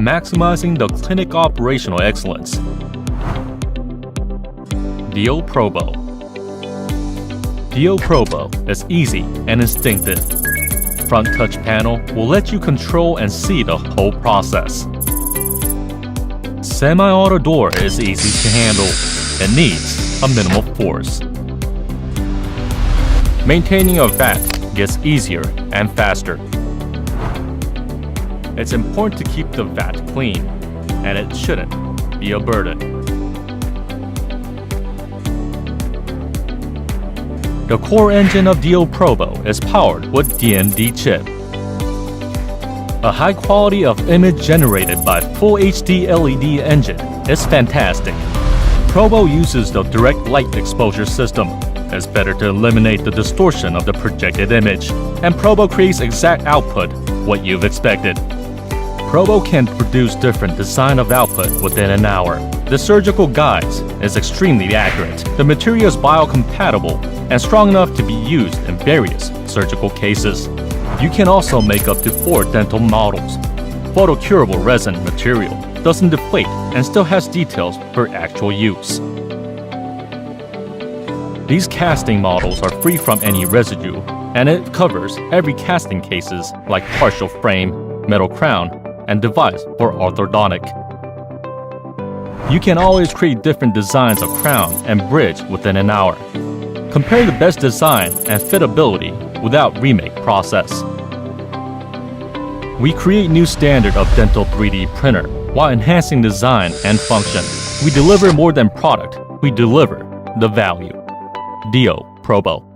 maximizing the clinic operational excellence. DIO Probo. DIO Probo is easy and instinctive. Front touch panel will let you control and see the whole process. Semi-auto door is easy to handle. It needs a minimal force. Maintaining a vat gets easier and faster. It's important to keep the vat clean, and it shouldn't be a burden. The core engine of DIO Probo is powered with DND chip. A high quality of image generated by Full HD LED engine is fantastic. Probo uses the direct light exposure system. It's better to eliminate the distortion of the projected image, and Probo creates exact output, what you've expected. Probo can produce different design of output within an hour. The surgical guides is extremely accurate. The material is biocompatible and strong enough to be used in various surgical cases. You can also make up to 4 dental models. Photocurable resin material doesn't deflate and still has details for actual use. These casting models are free from any residue, and it covers every casting cases like partial frame, metal crown, and device for orthodontic. You can always create different designs of crown and bridge within an hour. Compare the best design and fitability without remake process. We create new standard of dental 3D printer while enhancing design and function. We deliver more than product, we deliver the value. DIO Probo.